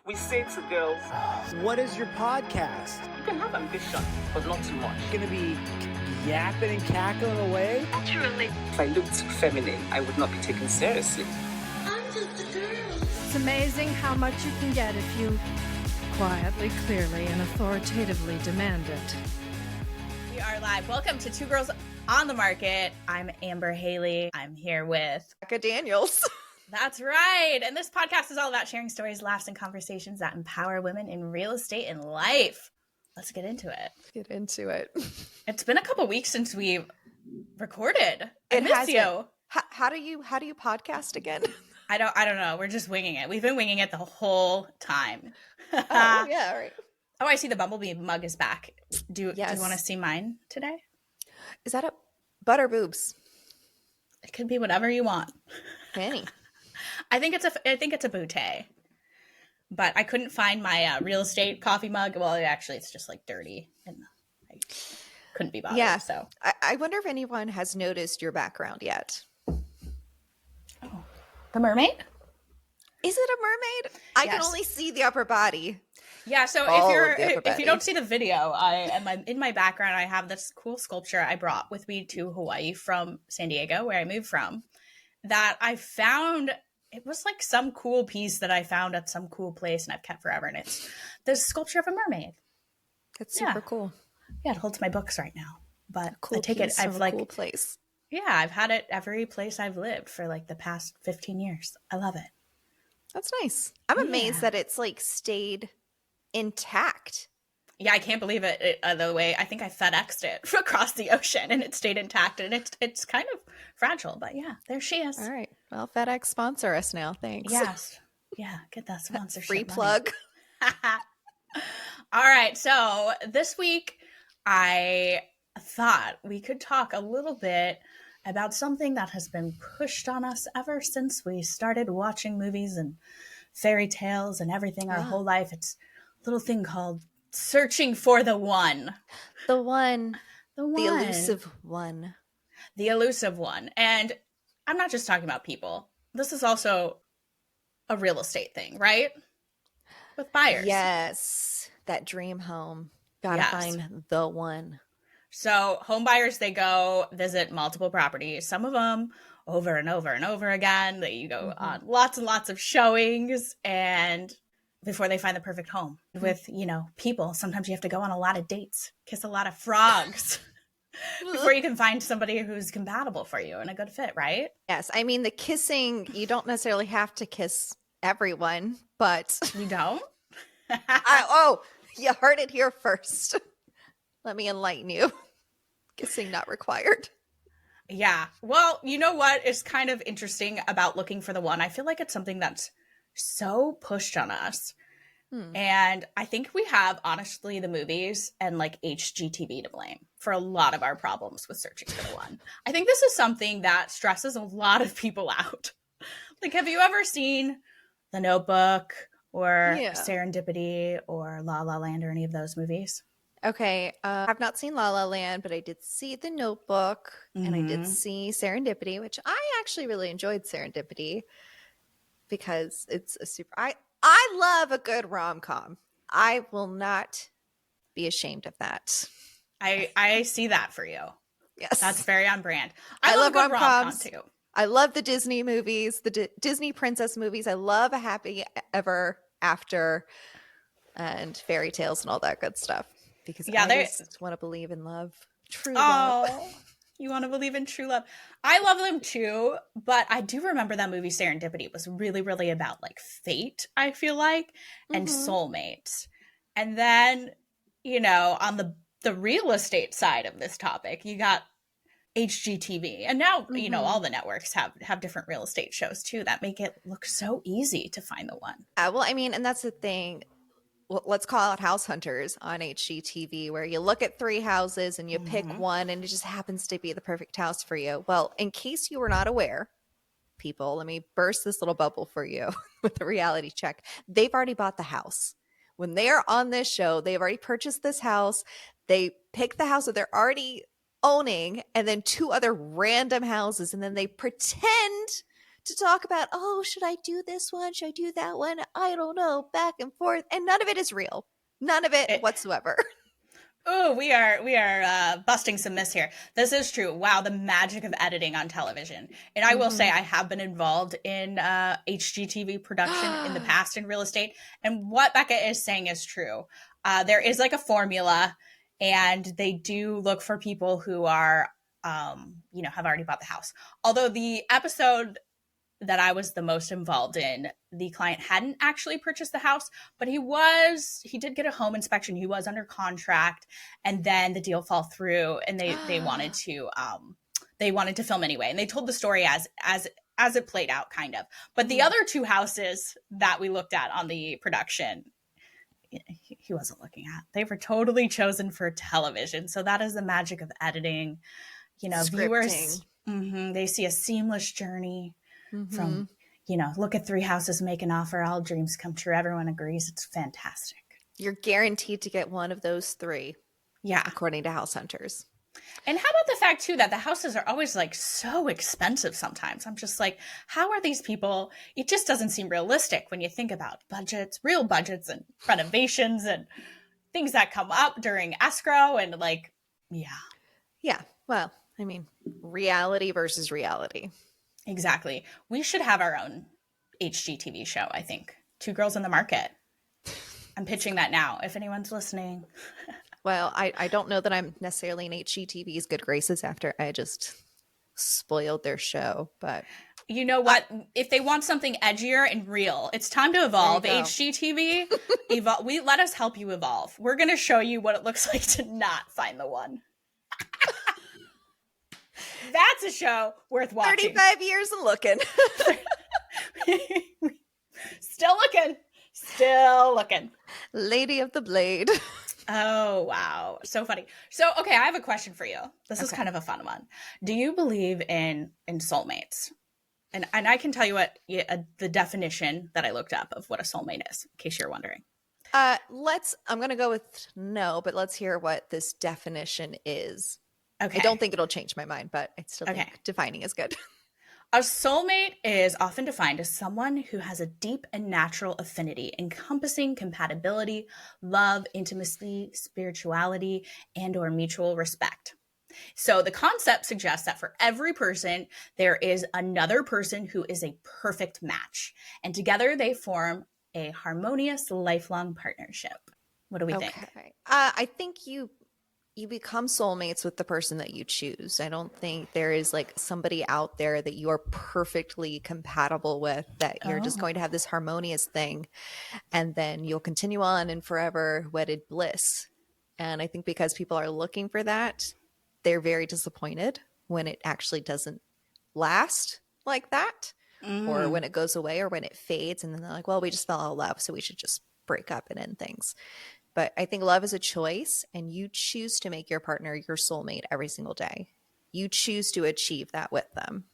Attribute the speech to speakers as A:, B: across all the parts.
A: We say to girls,
B: what is your podcast?
A: you can have ambition, but not too much.
B: Gonna be yapping and cackling away?
C: Naturally.
A: If I looked feminine, I would not be taken seriously.
C: I'm just a girl.
D: It's amazing how much you can get if you quietly, clearly, and authoritatively demand it.
E: We are live. Welcome to Two Girls on the Market. I'm Amber Haley. I'm here with
F: Rebekah Daniels.
E: That's right. And this podcast is all about sharing stories, laughs, and conversations that empower women in real estate and life. Let's get into it.
F: Get into it.
E: It's been a couple weeks since we recorded. I miss you.
F: How do you podcast again?
E: I don't know. We're just winging it. We've been winging it the whole time.
F: Oh, yeah, all right.
E: Oh, I see the Bumblebee mug is back. Do you want to see mine today?
F: Is that a butter boobs?
E: It could be whatever you want.
F: Any.
E: I think it's a bootay, but I couldn't find my real estate coffee mug. Well, it's just like dirty, and I couldn't be bothered.
F: Yeah.
E: So
F: I wonder if anyone has noticed your background yet.
E: Oh, the mermaid?
F: Is it a mermaid? I can
E: Yes.
F: only see the upper body.
E: Yeah. So if you don't see the video, in my background, I have this cool sculpture I brought with me to Hawaii from San Diego, where I moved from. That I found. It was like some cool piece that I found at some cool place and I've kept forever. And it's the sculpture of a mermaid.
F: That's super cool.
E: Yeah, it holds my books right now. But
F: Cool
E: I take
F: piece
E: it.
F: from a cool place.
E: Yeah, I've had it every place I've lived for like the past 15 years. I love it.
F: That's nice. I'm amazed that it's like stayed intact.
E: Yeah, I can't believe it the way I think I FedExed it across the ocean and it stayed intact and it's kind of fragile, but yeah, there she is.
F: All right. Well, FedEx sponsor us now. Thanks.
E: Yes. Yeah, get that sponsorship.
F: Free
E: money.
F: plug.
E: All right, so this week I thought we could talk a little bit about something that has been pushed on us ever since we started watching movies and fairy tales and everything our whole life. It's a little thing called searching for the one.
F: The one.
E: The one.
F: The elusive one.
E: The elusive one. And I'm not just talking about people. This is also a real estate thing, right? With buyers.
F: Yes. That dream home. Gotta
E: Yes.
F: find the one.
E: So home buyers, they go visit multiple properties, some of them over and over and over again. You go on lots and lots of showings and before they find the perfect home. With, people, sometimes you have to go on a lot of dates, kiss a lot of frogs before you can find somebody who's compatible for you and a good fit, right?
F: Yes. I mean, the kissing, you don't necessarily have to kiss everyone, but
E: You don't?
F: you heard it here first. Let me enlighten you. Kissing not required.
E: Yeah. Well, you know what is kind of interesting about looking for the one? I feel like it's something that's so pushed on us. And I think we have, honestly, the movies and like HGTV to blame for a lot of our problems with searching for the one. I think this is something that stresses a lot of people out. Like, have you ever seen The Notebook or Serendipity or La La Land or any of those movies?
F: Okay. I've not seen La La Land, but I did see The Notebook and I did see Serendipity, which I actually really enjoyed Serendipity because it's a super... I love a good rom-com. I will not be ashamed of that.
E: I see that for you.
F: Yes.
E: That's very on brand.
F: I
E: love
F: love
E: a good
F: rom-coms.
E: rom-com too.
F: I love the Disney movies, the Disney princess movies. I love a happy ever after and fairy tales and all that good stuff. Because I just want to believe in love. True love.
E: Oh, you want to believe in true love. I love them too, but I do remember that movie Serendipity was really, really about like fate, I feel like, and soulmates. And then, on the real estate side of this topic, you got HGTV. And now, all the networks have different real estate shows too that make it look so easy to find the one.
F: Well, I mean, and that's the thing. Well, let's call it House Hunters on HGTV, where you look at 3 houses and you pick one and it just happens to be the perfect house for you. Well, in case you were not aware, people, let me burst this little bubble for you with the reality check. They've already bought the house. When they are on this show, they've already purchased this house. They pick the house that they're already owning and then 2 other random houses. And then they pretend to talk about, oh, should I do this one? Should I do that one? I don't know, back and forth. And none of it is real. None of it whatsoever.
E: Oh, we are busting some myths here. This is true. Wow, the magic of editing on television. And I will say I have been involved in HGTV production in the past in real estate. And what Becca is saying is true. There is like a formula, and they do look for people who are, have already bought the house. Although the episode that I was the most involved in, the client hadn't actually purchased the house, but he did get a home inspection. He was under contract, and then the deal fell through, and they wanted to film anyway. And they told the story as it played out, kind of. But the other two houses that we looked at on the production, he wasn't looking at. They were totally chosen for television. So that is the magic of editing. Viewers, they see a seamless journey. From, look at 3 houses, make an offer, all dreams come true. Everyone agrees. It's fantastic.
F: You're guaranteed to get one of those 3.
E: Yeah.
F: According to house hunters.
E: And how about the fact, too, that the houses are always like so expensive sometimes? I'm just like, how are these people? It just doesn't seem realistic when you think about budgets, real budgets and renovations and things that come up during escrow and like, yeah.
F: Yeah. Well, I mean, reality versus reality.
E: Exactly. We should have our own HGTV show, I think. 2 Girls in the Market. I'm pitching that now, if anyone's listening.
F: Well, I don't know that I'm necessarily in HGTV's good graces after I just spoiled their show, but...
E: You know what? If they want something edgier and real, it's time to evolve. HGTV, let us help you evolve. We're going to show you what it looks like to not find the one. That's a show worth watching.
F: 35 years and looking.
E: Still looking.
F: Lady of the Blade.
E: Oh, wow. So funny. So, okay, I have a question for you. This is kind of a fun one. Do you believe in soulmates? And I can tell you what the definition that I looked up of what a soulmate is, in case you're wondering.
F: I'm going to go with no, but let's hear what this definition is. Okay. I don't think it'll change my mind, but I still think defining is good.
E: A soulmate is often defined as someone who has a deep and natural affinity encompassing compatibility, love, intimacy, spirituality, and or mutual respect. So the concept suggests that for every person, there is another person who is a perfect match. And together they form a harmonious, lifelong partnership. What do we think?
F: I think you become soulmates with the person that you choose. I don't think there is like somebody out there that you are perfectly compatible with, that you're just going to have this harmonious thing and then you'll continue on in forever wedded bliss. And I think because people are looking for that, they're very disappointed when it actually doesn't last like that, or when it goes away, or when it fades, and then they're like, well, we just fell out of love, so we should just break up and end things. But I think love is a choice, and you choose to make your partner your soulmate every single day. You choose to achieve that with them.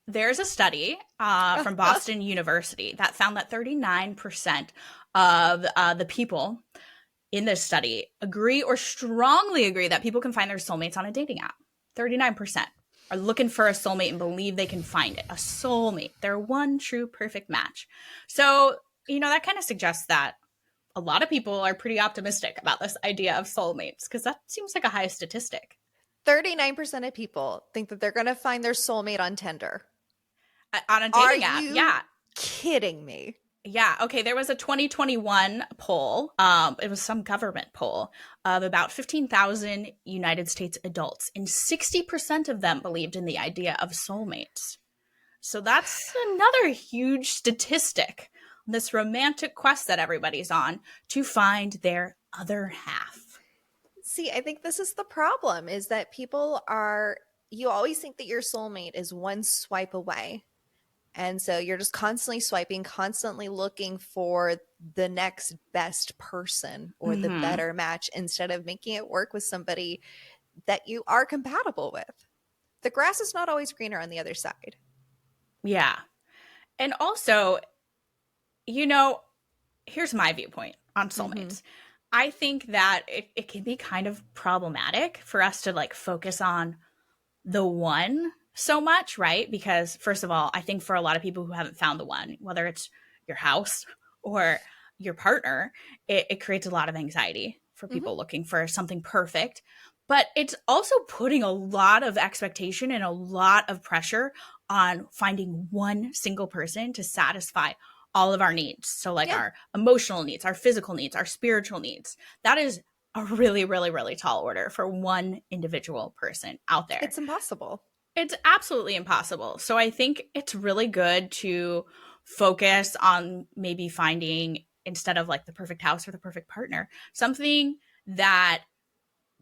E: There's a study from Boston University that found that 39% of the people in this study agree or strongly agree that people can find their soulmates on a dating app. 39% are looking for a soulmate and believe they can find it. A soulmate. Their one true perfect match. So, that kind of suggests that a lot of people are pretty optimistic about this idea of soulmates, because that seems like a high statistic.
F: 39% of people think that they're going to find their soulmate on Tinder.
E: On a dating app, yeah.
F: Kidding me?
E: Yeah. Okay. There was a 2021 poll. It was some government poll of about 15,000 United States adults, and 60% of them believed in the idea of soulmates. So that's another huge statistic on this romantic quest that everybody's on to find their other half.
F: See, I think this is the problem, is that you always think that your soulmate is one swipe away. And so you're just constantly swiping, constantly looking for the next best person or the better match, instead of making it work with somebody that you are compatible with. The grass is not always greener on the other side.
E: Yeah. And also, here's my viewpoint on soulmates. I think that it can be kind of problematic for us to like focus on the one so much, right? Because first of all, I think for a lot of people who haven't found the one, whether it's your house or your partner, it creates a lot of anxiety for people looking for something perfect. But it's also putting a lot of expectation and a lot of pressure on finding one single person to satisfy all of our needs. So like our emotional needs, our physical needs, our spiritual needs. That is a really, really, really tall order for one individual person out there.
F: It's impossible.
E: It's absolutely impossible. So I think it's really good to focus on maybe finding, instead of like the perfect house or the perfect partner, something that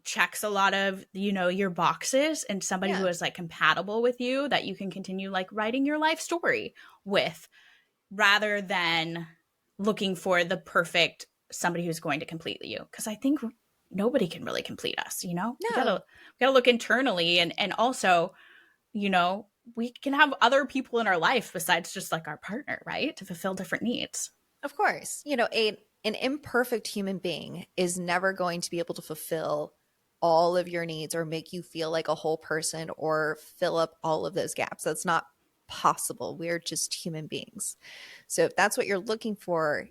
E: checks a lot of, you know, your boxes, and somebody who is like compatible with you, that you can continue like writing your life story with, rather than looking for the perfect somebody who's going to complete you. Because I think nobody can really complete us, you know?
F: No.
E: We gotta look internally, and also, you know, we can have other people in our life besides just like our partner, right? To fulfill different needs.
F: Of course. You know, an imperfect human being is never going to be able to fulfill all of your needs or make you feel like a whole person or fill up all of those gaps. That's not possible. We're just human beings. So if that's what you're looking for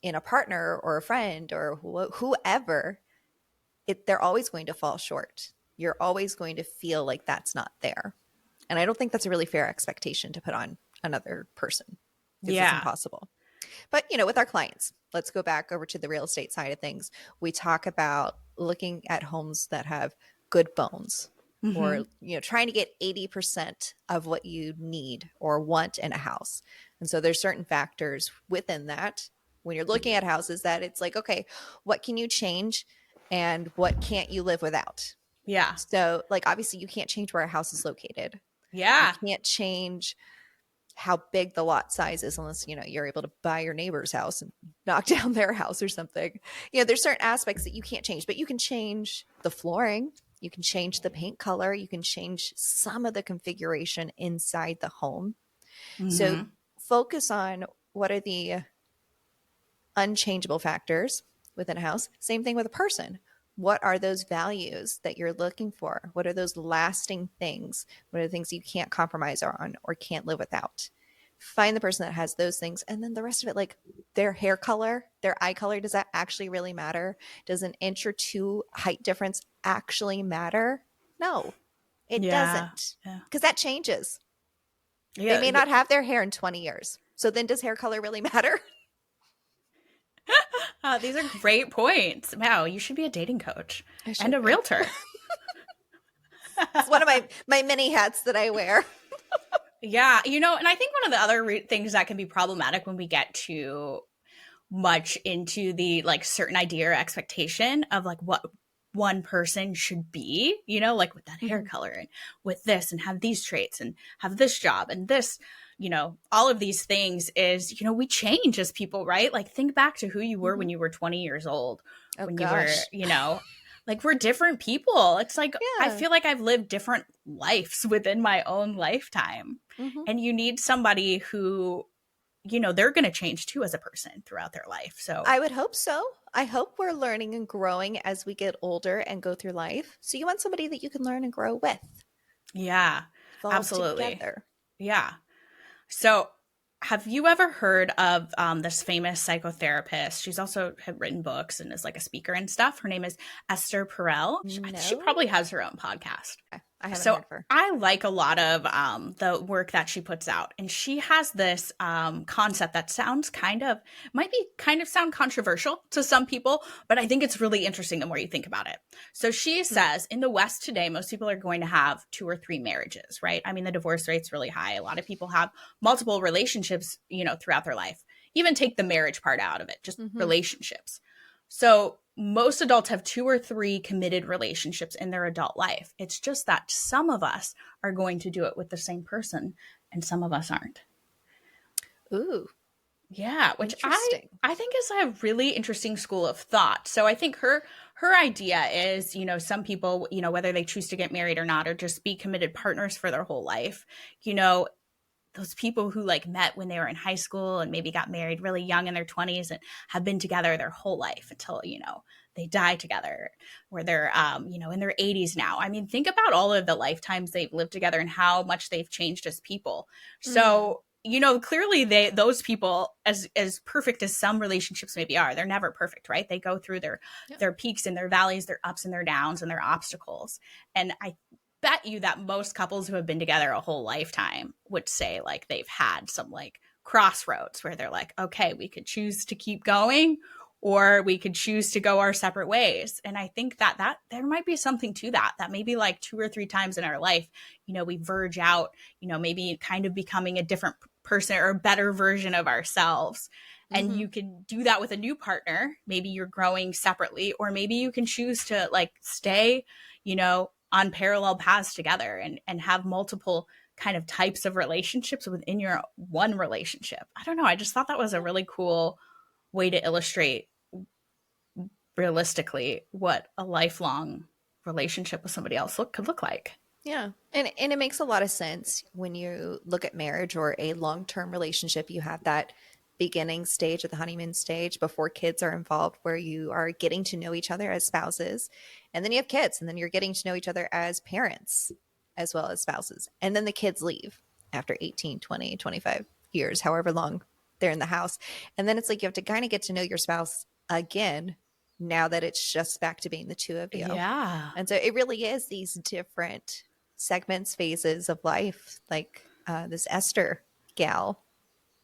F: in a partner or a friend or whoever, they're always going to fall short. You're always going to feel like that's not there. And I don't think that's a really fair expectation to put on another person. It's impossible. But, you know, with our clients, let's go back over to the real estate side of things. We talk about looking at homes that have good bones, or, you know, trying to get 80% of what you need or want in a house. And so there's certain factors within that when you're looking at houses that it's like, okay, what can you change and what can't you live without?
E: Yeah.
F: So like, obviously you can't change where a house is located.
E: Yeah.
F: You can't change how big the lot size is unless, you know, you're able to buy your neighbor's house and knock down their house or something. You know, there's certain aspects that you can't change, but you can change the flooring. You can change the paint color. You can change some of the configuration inside the home. So focus on what are the unchangeable factors within a house. Same thing with a person. What are those values that you're looking for? What are those lasting things? What are the things you can't compromise on or can't live without? Find the person that has those things. And then the rest of it, like their hair color, their eye color, does that actually really matter? Does an inch or two height difference actually matter? No, it doesn't. Because that changes. They may not have their hair in 20 years. So then does hair color really matter?
E: These are great points. Wow, you should be a dating coach and a realtor.
F: It's one of my many hats that I wear.
E: Yeah, you know, and I think one of the other things that can be problematic when we get too much into the like certain idea or expectation of like what one person should be, you know, like with that hair color and with this and have these traits and have this job and this, you know, all of these things is, you know, we change as people, right? Like think back to who you were when you were 20 years old, when you were, you know, like we're different people. It's like, I feel like I've lived different lives within my own lifetime. And you need somebody who, you know, they're going to change too as a person throughout their life. So
F: I would hope so. I hope we're learning and growing as we get older and go through life. So you want somebody that you can learn and grow with.
E: Yeah,
F: Evolve
E: absolutely.
F: together.
E: Yeah. So have you ever heard of this famous psychotherapist? She's also had written books and is like a speaker and stuff. Her name is Esther Perel. She probably has her own podcast.
F: I haven't
E: So
F: heard of her.
E: I like a lot of the work that she puts out. And she has this concept that might sound controversial to some people, but I think it's really interesting the more you think about it. So she says in the West today, most people are going to have 2 or 3 marriages, right? I mean, the divorce rate's really high. A lot of people have multiple relationships, you know, throughout their life. Even take the marriage part out of it, just relationships. So most adults have 2 or 3 committed relationships in their adult life. It's just that some of us are going to do it with the same person and some of us aren't.
F: Ooh.
E: Yeah, which I think is a really interesting school of thought. So I think her idea is, you know, some people, you know, whether they choose to get married or not, or just be committed partners for their whole life, you know, those people who like met when they were in high school and maybe got married really young in their 20s and have been together their whole life until, you know, they die together, or they're, you know, in their 80s now. I mean, think about all of the lifetimes they've lived together and how much they've changed as people. So, you know, clearly those people, as perfect as some relationships maybe are, they're never perfect, right? They go through their peaks and their valleys, their ups and their downs and their obstacles. And I bet you that most couples who have been together a whole lifetime would say like they've had some like crossroads where they're like, okay, we could choose to keep going, or we could choose to go our separate ways. And I think that there might be something to that maybe like 2 or 3 times in our life, you know, we verge out, you know, maybe kind of becoming a different person or a better version of ourselves. And you can do that with a new partner. Maybe you're growing separately, or maybe you can choose to like stay, you know, on parallel paths together and have multiple kind of types of relationships within your one relationship. I don't know. I just thought that was a really cool way to illustrate realistically what a lifelong relationship with somebody else could look like.
F: Yeah. And it makes a lot of sense when you look at marriage or a long-term relationship. You have that beginning stage of the honeymoon stage before kids are involved, where you are getting to know each other as spouses, and then you have kids, and then you're getting to know each other as parents as well as spouses. And then the kids leave after 18, 20, 25 years, however long they're in the house. And then it's like you have to kind of get to know your spouse again now that it's just back to being the two of you.
E: Yeah.
F: And so it really is these different segments, phases of life, like this Esther gal.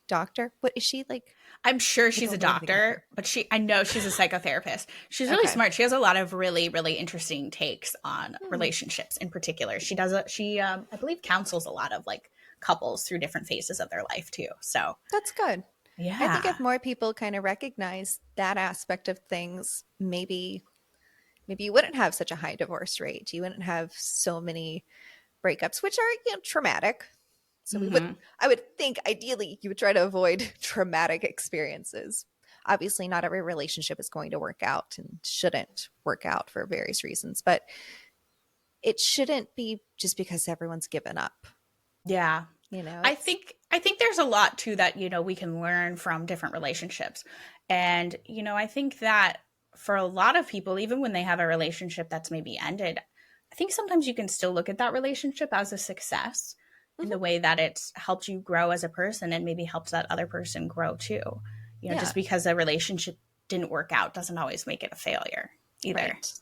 F: Doctor? What is she like?
E: I'm sure she's a doctor, but I know she's a psychotherapist. She's really smart. She has a lot of really, really interesting takes on relationships in particular. She I believe counsels a lot of like couples through different phases of their life too. So
F: that's good.
E: Yeah.
F: I think if more people kind of recognize that aspect of things, maybe you wouldn't have such a high divorce rate. You wouldn't have so many breakups, which are, you know, traumatic. So I would think ideally you would try to avoid traumatic experiences. Obviously, not every relationship is going to work out and shouldn't work out for various reasons, but it shouldn't be just because everyone's given up.
E: Yeah.
F: You know,
E: I think there's a lot too that, you know, we can learn from different relationships. And, you know, I think that for a lot of people, even when they have a relationship that's maybe ended, I think sometimes you can still look at that relationship as a success in the way that it's helped you grow as a person and maybe helps that other person grow too. You know, just because a relationship didn't work out doesn't always make it a failure either.
F: Right.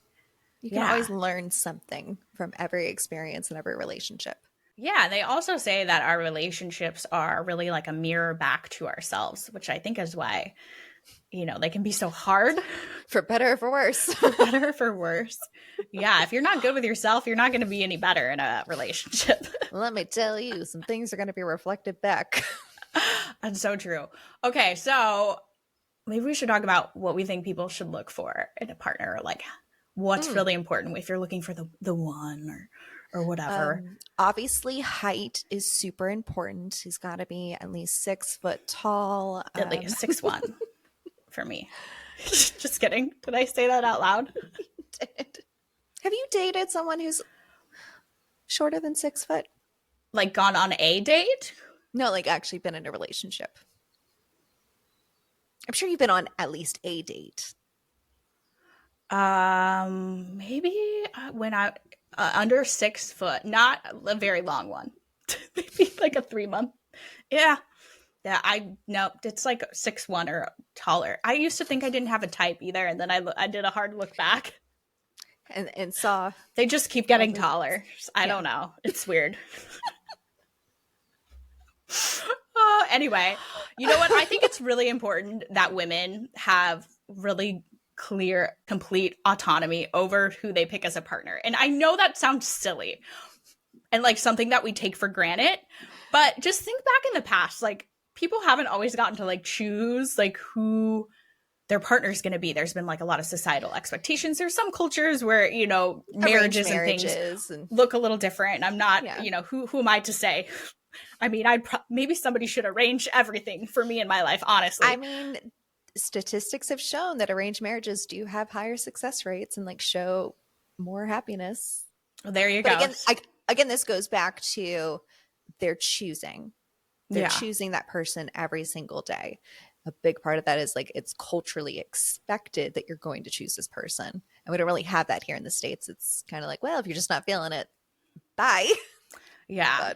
F: You can always learn something from every experience and every relationship.
E: Yeah. They also say that our relationships are really like a mirror back to ourselves, which I think is why, you know, they can be so hard.
F: For better or for worse.
E: For better or for worse. Yeah. If you're not good with yourself, you're not going to be any better in a relationship.
F: Let me tell you, some things are going to be reflected back.
E: That's so true. Okay. So maybe we should talk about what we think people should look for in a partner, or like what's really important if you're looking for the one or whatever.
F: Obviously, height is super important. He's got to be at least 6 foot tall.
E: At least 6'1" for me. Just kidding. Did I say that out loud?
F: You did. Have you dated someone who's shorter than 6 foot?
E: Like gone on a date?
F: No, like actually been in a relationship. I'm sure you've been on at least a date.
E: Maybe when I under 6 foot, not a very long one. Maybe like a 3-month. Yeah. No, it's like 6'1" or taller. I used to think I didn't have a type either, and then I did a hard look back
F: and saw
E: they just keep getting taller. I don't know. It's weird. Anyway, you know what? I think it's really important that women have really clear, complete autonomy over who they pick as a partner. And I know that sounds silly and like something that we take for granted, but just think back in the past, like people haven't always gotten to like choose like who their partner is going to be. There's been like a lot of societal expectations. There's some cultures where, you know, marriages and things look a little different. And I'm not, you know, who am I to say? I mean, maybe somebody should arrange everything for me in my life, honestly.
F: I mean, statistics have shown that arranged marriages do have higher success rates and like show more happiness.
E: Well, there you go.
F: Again, this goes back to their choosing. They're
E: Yeah.
F: choosing that person every single day. A big part of that is like it's culturally expected that you're going to choose this person. And we don't really have that here in the States. It's kind of like, well, if you're just not feeling it, bye.
E: Yeah.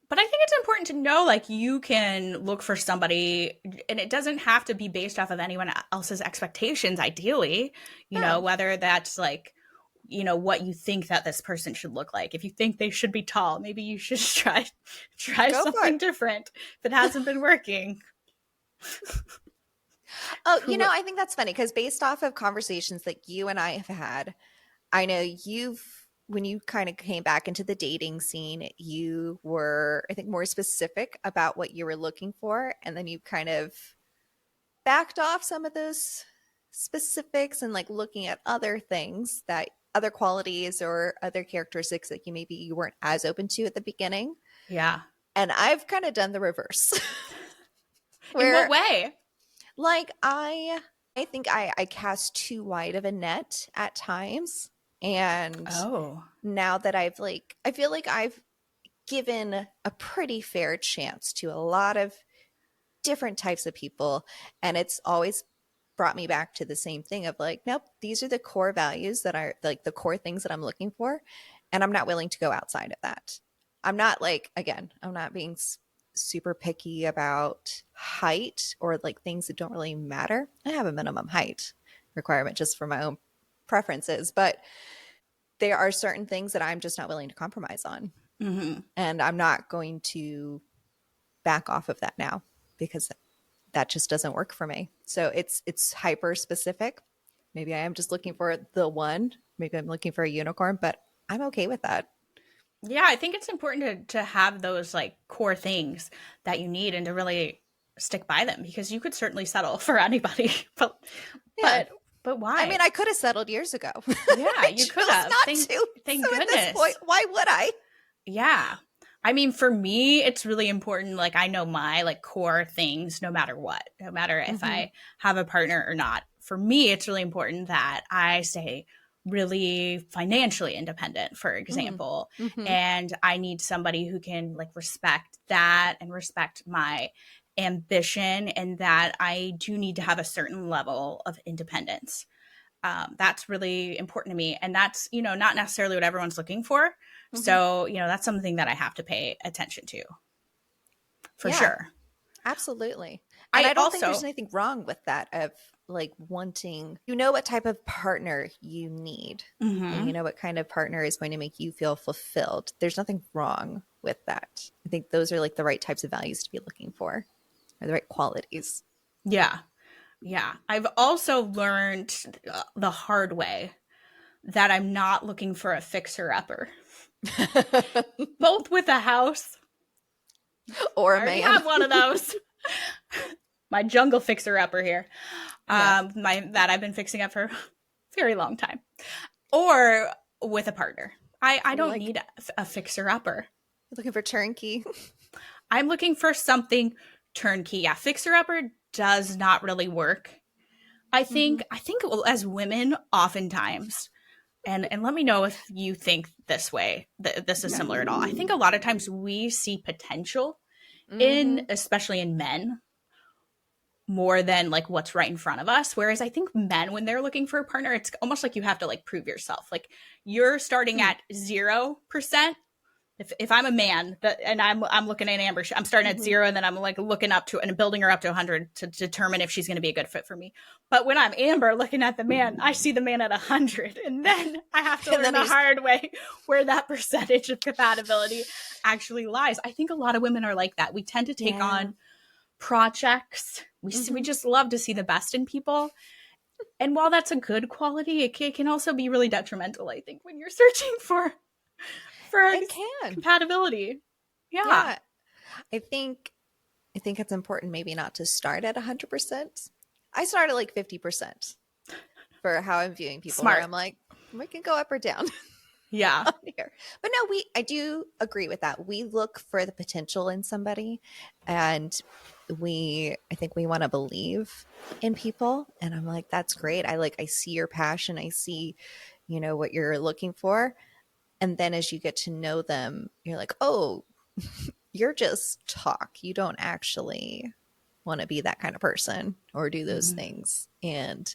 E: But I think it's important to know, like, you can look for somebody, and it doesn't have to be based off of anyone else's expectations, ideally, you know, whether that's like, you know, what you think that this person should look like. If you think they should be tall, maybe you should try
F: Go for
E: something
F: it.
E: different if it hasn't been working.
F: Oh, you know, I think that's funny because based off of conversations that you and I have had, I know when you kind of came back into the dating scene, you were, I think, more specific about what you were looking for. And then you kind of backed off some of those specifics and like looking at other things, that other qualities or other characteristics that you weren't as open to at the beginning.
E: Yeah.
F: And I've kind of done the reverse.
E: In what way?
F: Like I think I cast too wide of a net at times. And now that I feel like I've given a pretty fair chance to a lot of different types of people. And it's always brought me back to the same thing of like, nope, these are the core values that are like the core things that I'm looking for. And I'm not willing to go outside of that. I'm not like, again, I'm not being super picky about height or like things that don't really matter. I have a minimum height requirement just for my own preferences, but there are certain things that I'm just not willing to compromise on.
E: Mm-hmm.
F: And I'm not going to back off of that now because that just doesn't work for me. So it's hyper specific. Maybe I am just looking for the one. Maybe I'm looking for a unicorn, but I'm okay with that.
E: Yeah, I think it's important to have those like core things that you need and to really stick by them, because you could certainly settle for anybody. But why?
F: I mean, I could have settled years ago.
E: Yeah, you could have. Thank
F: so
E: goodness.
F: At this point, why would I?
E: Yeah. I mean, for me, it's really important. Like, I know my like core things, no matter what, no matter if I have a partner or not. For me, it's really important that I stay really financially independent, for example. And I need somebody who can like respect that and respect my ambition, and that I do need to have a certain level of independence. That's really important to me. And that's, you know, not necessarily what everyone's looking for. So, you know, that's something that I have to pay attention to for sure.
F: Absolutely. And I don't think there's anything wrong with that, of like wanting, you know, what type of partner you need, and you know what kind of partner is going to make you feel fulfilled. There's nothing wrong with that. I think those are like the right types of values to be looking for, or the right qualities.
E: Yeah. Yeah. I've also learned the hard way that I'm not looking for a fixer-upper. Both with a house
F: or a
E: I already
F: man.
E: have one of those. My jungle fixer-upper here. That I've been fixing up for a very long time. Or with a partner. I don't need a fixer-upper.
F: You're looking for turnkey.
E: I'm looking for something turnkey. Yeah, fixer-upper does not really work. I think as women, oftentimes, and let me know if you think this way, this is similar at all. I think a lot of times we see potential especially in men, more than like what's right in front of us. Whereas I think men, when they're looking for a partner, it's almost like you have to like prove yourself. Like you're starting at 0%. If I'm a man and I'm looking at Amber, I'm starting at 0, and then I'm like looking up to and building her up to 100 to determine if she's going to be a good fit for me. But when I'm Amber looking at the man, I see the man at 100, and then I have to learn the hard way where that percentage of compatibility actually lies. I think a lot of women are like that. We tend to take on projects. We just love to see the best in people. And while that's a good quality, it can also be really detrimental, I think, when you're searching for compatibility. Yeah.
F: I think it's important maybe not to start at 100%. I start at like 50% for how I'm viewing people.
E: Smart.
F: Where I'm like, we can go up or down.
E: Yeah.
F: Here. But no, I do agree with that. We look for the potential in somebody, and I think we want to believe in people. And I'm like, that's great. I see your passion. I see, you know, what you're looking for. And then as you get to know them, you're like, oh, you're just talk. You don't actually want to be that kind of person or do those things. And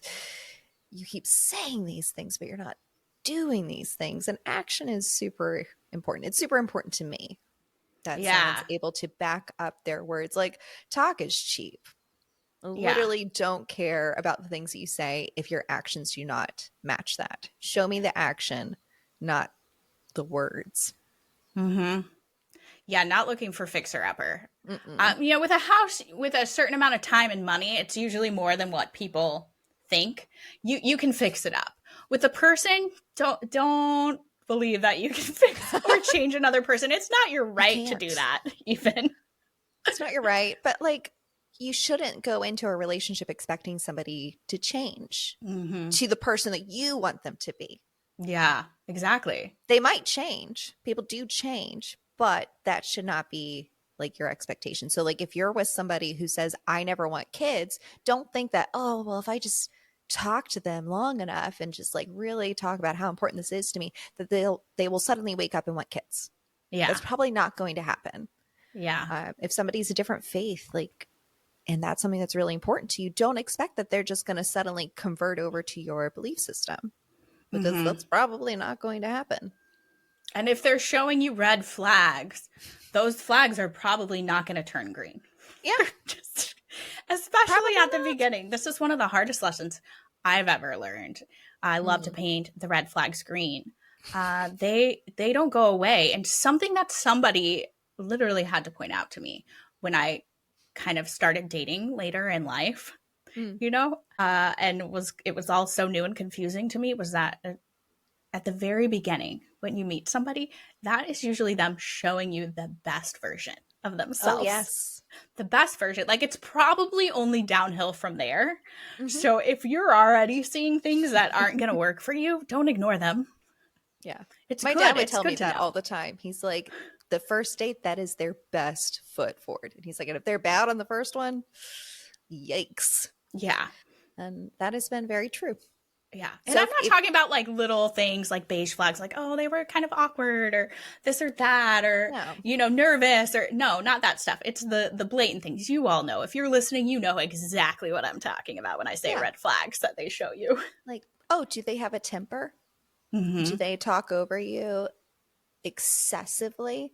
F: you keep saying these things, but you're not doing these things. And action is super important. It's super important to me that someone's able to back up their words. Like, talk is cheap. Literally don't care about the things that you say if your actions do not match that. Show me the action, not the words.
E: Yeah, not looking for fixer-upper. You know, with a house with a certain amount of time and money, it's usually more than what people think. You can fix it up. With a person, don't believe that you can fix or change another person. It's not your right to do that, even.
F: It's not your right, but like, you shouldn't go into a relationship expecting somebody to change to the person that you want them to be.
E: Yeah, exactly.
F: They might change. People do change, but that should not be like your expectation. So like, if you're with somebody who says, I never want kids, don't think that, oh, well, if I just talk to them long enough and just like really talk about how important this is to me, that they will suddenly wake up and want kids.
E: Yeah.
F: That's probably not going to happen.
E: Yeah.
F: If somebody's a different faith, like, and that's something that's really important to you, don't expect that they're just going to suddenly convert over to your belief system, because that's probably not going to happen.
E: And if they're showing you red flags, those flags are probably not going to turn green.
F: Yeah.
E: Especially at the beginning. This is one of the hardest lessons I've ever learned. I love to paint the red flags green. They don't go away. And something that somebody literally had to point out to me when I kind of started dating later in life, you know, and it was all so new and confusing to me, was that at the very beginning, when you meet somebody, that is usually them showing you the best version of themselves.
F: Oh, yes.
E: The best version. Like, it's probably only downhill from there. So if you're already seeing things that aren't going to work for you, don't ignore them.
F: Yeah.
E: It's
F: My
E: good.
F: dad would
E: It's
F: tell
E: good
F: me
E: to
F: that
E: know.
F: all the time. He's like, the first date, that is their best foot forward. And he's like, and if they're bad on the first one, yikes.
E: Yeah.
F: And that has been very true.
E: Yeah. And
F: So
E: I'm not talking about like little things like beige flags, like, oh, they were kind of awkward or this or that, or,
F: No.
E: you know, nervous, or no, not that stuff. It's the blatant things. You all know. If you're listening, you know exactly what I'm talking about when I say red flags that they show you.
F: Like, oh, do they have a temper? Do they talk over you excessively?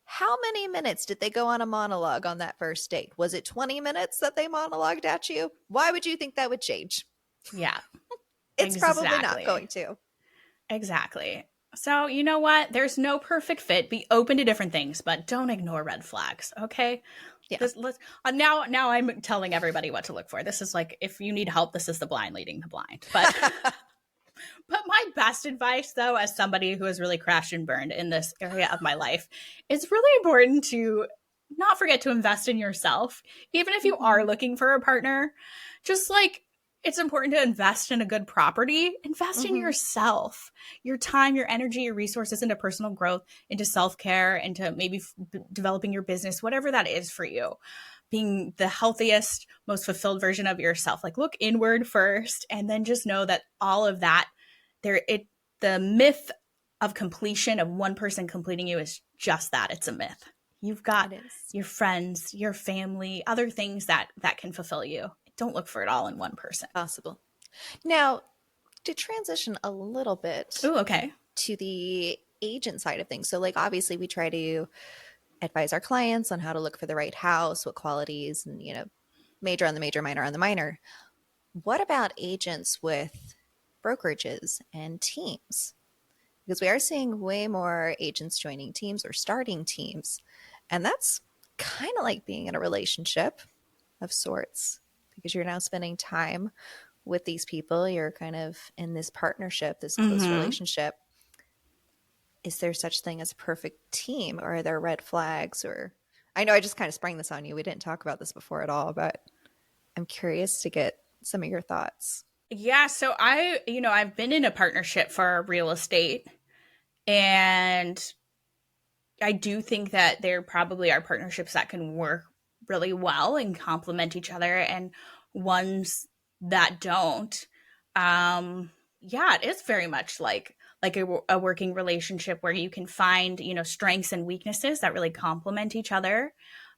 F: How many minutes did they go on a monologue on that first date? Was it 20 minutes that they monologued at you? Why would you think that would change?
E: Yeah.
F: It's probably not
E: Exactly.
F: going to.
E: Exactly. So, you know what? There's no perfect fit. Be open to different things, but don't ignore red flags, okay?
F: Yeah.
E: Now I'm telling everybody what to look for. This is like, if you need help, this is the blind leading the blind. But but my best advice, though, as somebody who has really crashed and burned in this area of my life, is really important to not forget to invest in yourself. Even if you are looking for a partner, just like, it's important to invest in a good property. Invest in yourself, your time, your energy, your resources into personal growth, into self-care, into maybe developing your business, whatever that is for you. Being the healthiest, most fulfilled version of yourself. Like, look inward first, and then just know that all of that, the myth of completion, of one person completing you, is just that. It's a myth. You've got your friends, your family, other things that can fulfill you. Don't look for it all in one person.
F: Possible. Now, to transition a little bit to the agent side of things. So, like, obviously we try to advise our clients on how to look for the right house, what qualities, and, you know, major on the major, minor on the minor. What about agents with brokerages and teams? Because we are seeing way more agents joining teams or starting teams. And that's kind of like being in a relationship of sorts, because you're now spending time with these people. You're kind of in this partnership, this close relationship. Is there such thing as a perfect team, or are there red flags? Or I know I just kind of sprang this on you. We didn't talk about this before at all, but I'm curious to get some of your thoughts.
E: Yeah. So I've been in a partnership for real estate, and I do think that there probably are partnerships that can work really well and complement each other, and ones that don't. It is very much like like a working relationship where you can find, strengths and weaknesses that really complement each other.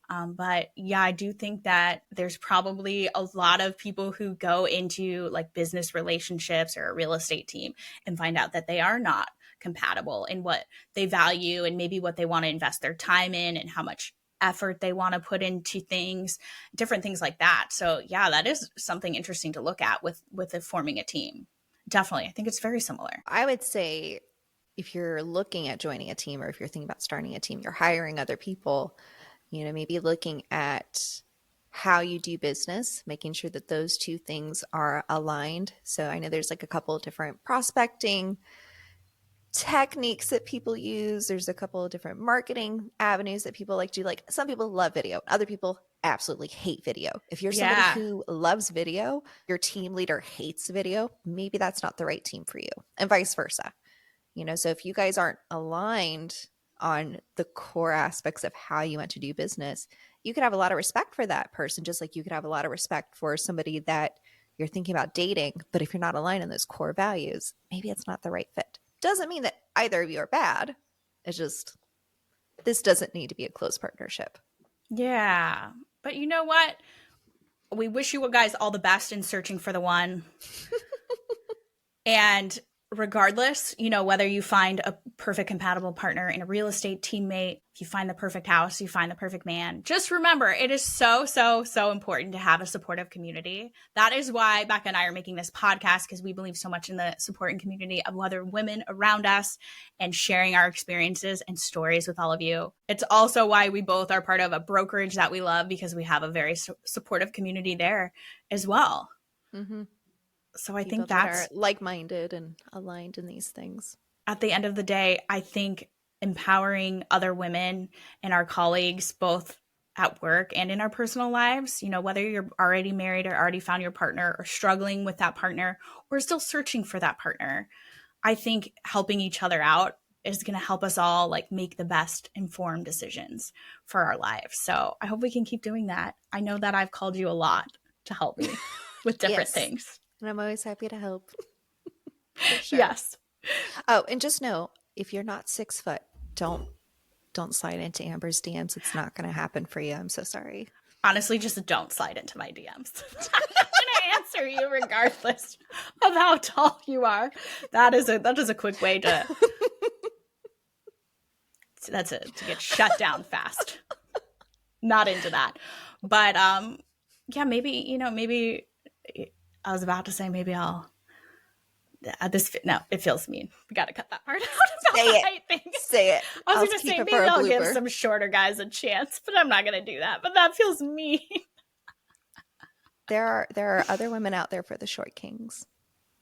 E: But yeah, I do think that there's probably a lot of people who go into like business relationships or a real estate team and find out that they are not compatible in what they value and maybe what they want to invest their time in and how much effort they want to put into things, different things like that. So yeah, that is something interesting to look at with forming a team. Definitely. I think it's very similar.
F: I would say if you're looking at joining a team or if you're thinking about starting a team, you're hiring other people, maybe looking at how you do business, making sure that those two things are aligned. So I know there's like a couple of different prospecting techniques that people use. There's a couple of different marketing avenues that people like to do. Like some people love video, other people absolutely hate video. If you're somebody who loves video, your team leader hates video, maybe that's not the right team for you, and vice versa. So if you guys aren't aligned on the core aspects of how you want to do business, you could have a lot of respect for that person, just like you could have a lot of respect for somebody that you're thinking about dating. But if you're not aligned on those core values, maybe it's not the right fit. Doesn't mean that either of you are bad. It's just, this doesn't need to be a close partnership.
E: Yeah. But you know what? We wish you guys all the best in searching for the one. And regardless, whether you find a perfect compatible partner in a real estate teammate, if you find the perfect house, you find the perfect man, just remember it is so, so, so important to have a supportive community. That is why Becca and I are making this podcast, because we believe so much in the support and community of other women around us and sharing our experiences and stories with all of you. It's also why we both are part of a brokerage that we love, because we have a very supportive community there as well. Mm-hmm. So I think that's
F: like-minded and aligned in these things.
E: At the end of the day, I think empowering other women and our colleagues, both at work and in our personal lives, whether you're already married or already found your partner or struggling with that partner or still searching for that partner, I think helping each other out is going to help us all like make the best informed decisions for our lives. So I hope we can keep doing that. I know that I've called you a lot to help me with different things.
F: And I'm always happy to help.
E: Sure. Yes.
F: Oh, and just know, if you're not 6 foot, don't slide into Amber's DMs. It's not going to happen for you. I'm so sorry.
E: Honestly, just don't slide into my DMs. I'm going to answer you regardless of how tall you are. That is a quick way to to get shut down fast. Not into that. But yeah, maybe I was about to say maybe I'll no, it feels mean. We got to cut that part out.
F: Say it. Say it.
E: I was going to say maybe I'll give some shorter guys a chance, but I'm not going to do that. But that feels mean.
F: There are other women out there for the short kings.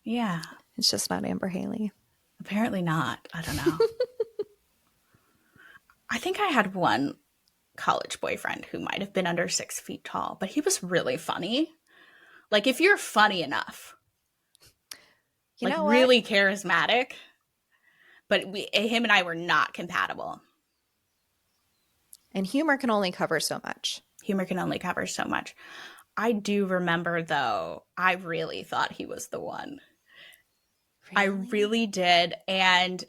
E: Yeah.
F: It's just not Amber Haley.
E: Apparently not. I don't know. I think I had one college boyfriend who might have been under 6 feet tall, but he was really funny. Like, if you're funny enough, really charismatic, but him and I were not compatible.
F: And humor can only cover so much.
E: I do remember, though, I really thought he was the one. Really? I really did. And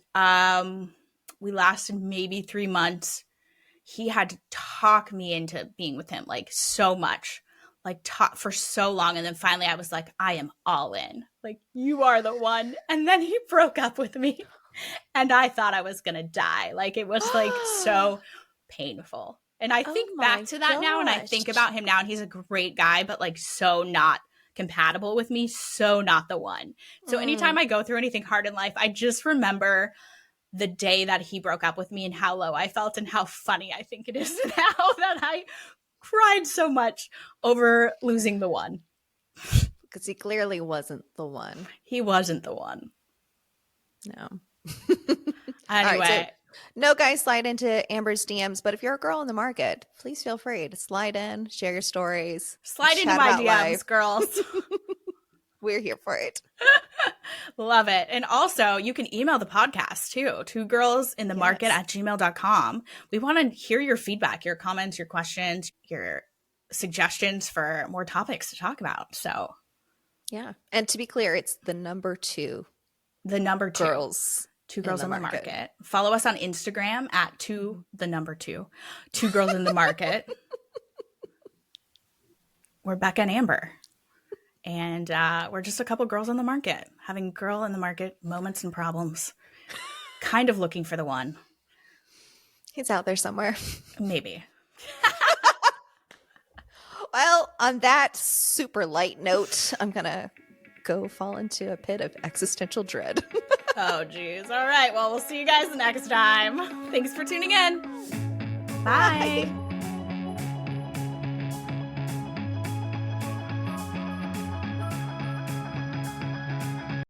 E: we lasted maybe 3 months. He had to talk me into being with him, like, so much. Like, talk for so long. And then finally I was like, I am all in. Like, you are the one. And then he broke up with me. And I thought I was going to die. Like, it was like so painful. And I think back to that now, and I think about him now, and he's a great guy, but like so not compatible with me. So not the one. So anytime I go through anything hard in life, I just remember the day that he broke up with me and how low I felt and how funny I think it is now that I cried so much over losing the one.
F: Because he clearly wasn't the one.
E: He wasn't the one.
F: No.
E: Anyway.
F: Right, so no guys slide into Amber's DMs, but if you're a girl in the market, please feel free to slide in, share your stories.
E: Slide into my DMs, live. Girls.
F: We're here for it.
E: Love it. And also, you can email the podcast too, twogirlsinthemarket@gmail.com. We want to hear your feedback, your comments, your questions, your suggestions for more topics to talk about. So,
F: yeah. And to be clear, it's the number 2.
E: The number 2.
F: Girls
E: Two Girls in the Market. Follow us on Instagram at Two Girls in the Market. We're Becca and Amber. And we're just a couple girls in the market, having girl in the market moments and problems. Kind of looking for the one.
F: He's out there somewhere.
E: Maybe.
F: Well, on that super light note, I'm going to go fall into a pit of existential dread.
E: Oh, geez. All right. Well, we'll see you guys next time. Thanks for tuning in. Bye.